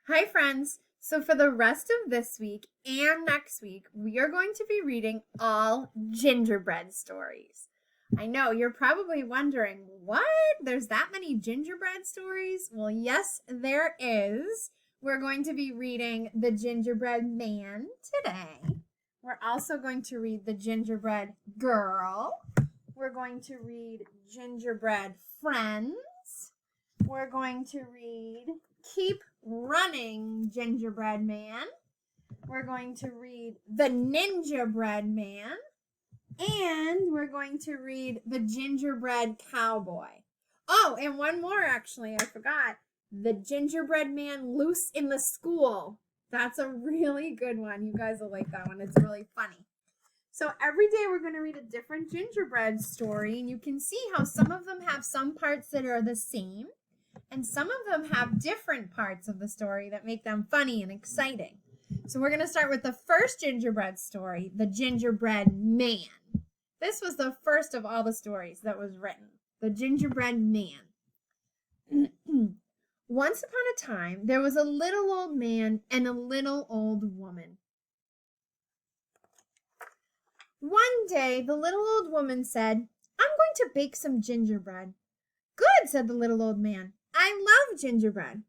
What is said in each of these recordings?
Hi, friends. So, for the rest of this week and next week, we are going to be reading all gingerbread stories. I know you're probably wondering, what? There's that many gingerbread stories? Well, yes, there is. We're going to be reading The Gingerbread Man today. We're also going to read The Gingerbread Girl. We're going to read Gingerbread Friends. We're going to read Keep Running, Gingerbread Man. We're going to read The Ninja Man. And we're going to read The Gingerbread Cowboy. Oh, and one more actually, I forgot. The Gingerbread Man Loose in the School. That's a really good one. You guys will like that one. It's really funny. So every day we're going to read a different gingerbread story, and you can see how some of them have some parts that are the same, and some of them have different parts of the story that make them funny and exciting. So we're going to start with the first gingerbread story, The Gingerbread Man. This was the first of all the stories that was written, The Gingerbread Man. Once upon a time, there was a little old man and a little old woman. One day, the little old woman said, "I'm going to bake some gingerbread." "Good," said the little old man. "I love gingerbread."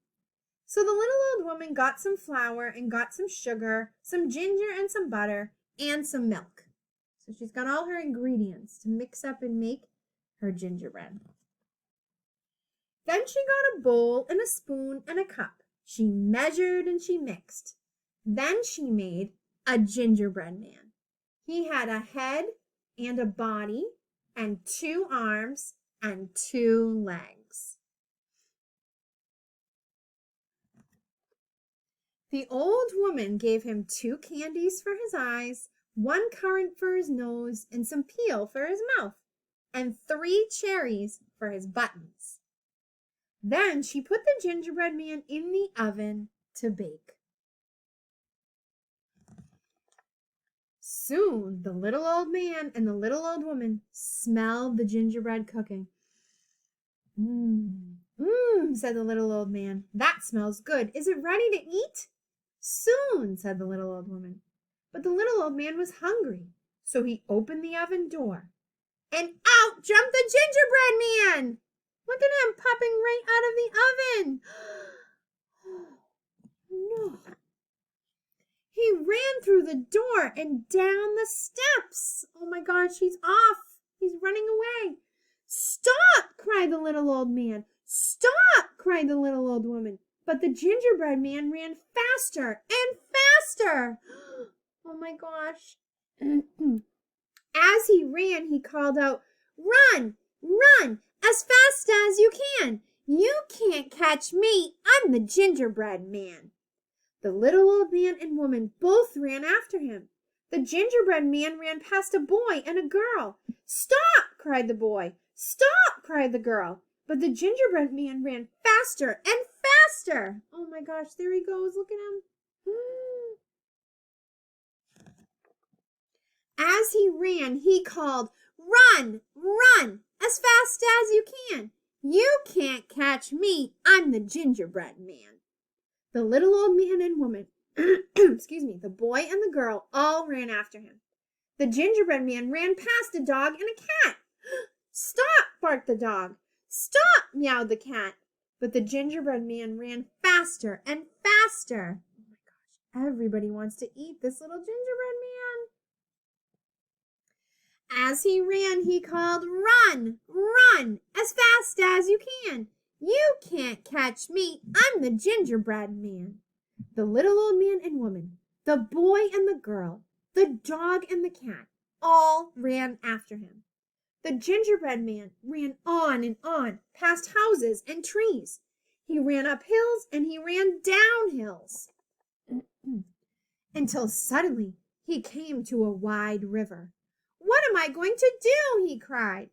So the little old woman got some flour and got some sugar, some ginger and some butter, and some milk. So she's got all her ingredients to mix up and make her gingerbread. Then she got a bowl and a spoon and a cup. She measured and she mixed. Then she made a gingerbread man. He had a head and a body and 2 arms and 2 legs. The old woman gave him 2 candies for his eyes, 1 currant for his nose, and some peel for his mouth, and 3 cherries for his buttons. Then she put the gingerbread man in the oven to bake. Soon the little old man and the little old woman smelled the gingerbread cooking. Mmm, said the little old man. "That smells good. Is it ready to eat?" "Soon," said the little old woman. But the little old man was hungry, so he opened the oven door. And out jumped the gingerbread man! Look at him popping right out of the oven. No. He ran through the door and down the steps. Oh my gosh, he's off. He's running away. "Stop!" cried the little old man. "Stop!" cried the little old woman. But the gingerbread man ran faster and faster. Oh my gosh. As he ran, he called out, "Run, run, as fast as you can. You can't catch me. I'm the gingerbread man." The little old man and woman both ran after him. The gingerbread man ran past a boy and a girl. "Stop!" cried the boy. "Stop!" cried the girl. But the gingerbread man ran faster and faster. Oh my gosh, there he goes. Look at him. As he ran, he called, "Run, run, as fast as you can. You can't catch me. I'm the gingerbread man." The little old man and woman, the boy and the girl all ran after him. The gingerbread man ran past a dog and a cat. "Stop!" barked the dog. "Stop!" meowed the cat. But the gingerbread man ran faster and faster. Oh my gosh, everybody wants to eat this little gingerbread man. As he ran, he called, "Run, run, as fast as you can. You can't catch me. I'm the gingerbread man." The little old man and woman, the boy and the girl, the dog and the cat all ran after him. The gingerbread man ran on and on, past houses and trees. He ran up hills and he ran down hills, until suddenly he came to a wide river. "What am I going to do?" he cried.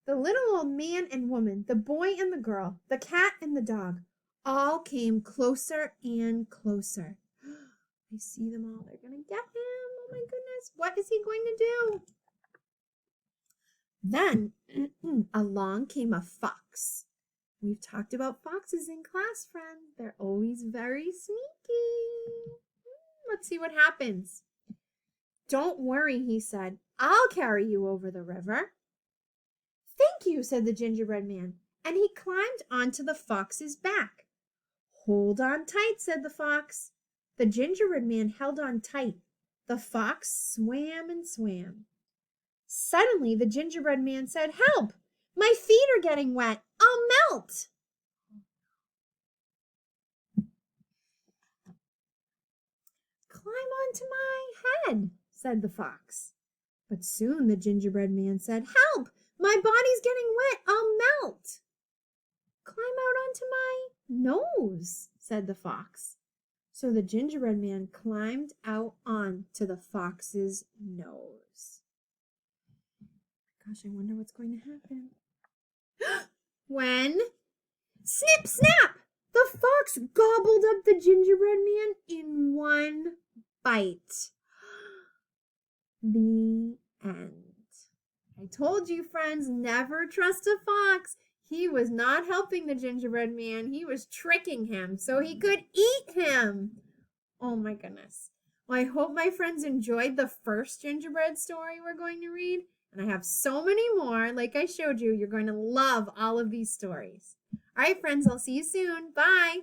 The little old man and woman, the boy and the girl, the cat and the dog, all came closer and closer. I see them all. They're going to get him. Oh my goodness. What is he going to do? Then along came a fox. We've talked about foxes in class, friend. They're always very sneaky. Let's see what happens. Don't worry, he said. I'll carry you over the river. Thank you, said the gingerbread man, and he climbed onto the fox's back. Hold on tight, said the fox. The gingerbread man held on tight. The fox swam and swam. Suddenly, the gingerbread man said, Help! My feet are getting wet. I'll melt. Climb onto my head, said the fox. But soon the gingerbread man said, Help! My body's getting wet. I'll melt. Climb out onto my nose, said the fox. So the gingerbread man climbed out onto the fox's nose. Gosh, I wonder what's going to happen. When, snip, snap, the fox gobbled up the gingerbread man in one bite. The end. I told you, friends, never trust a fox. He was not helping the gingerbread man. He was tricking him so he could eat him. Oh my goodness. Well, I hope my friends enjoyed the first gingerbread story we're going to read. And I have so many more. Like I showed you, you're going to love all of these stories. All right, friends, I'll see you soon. Bye.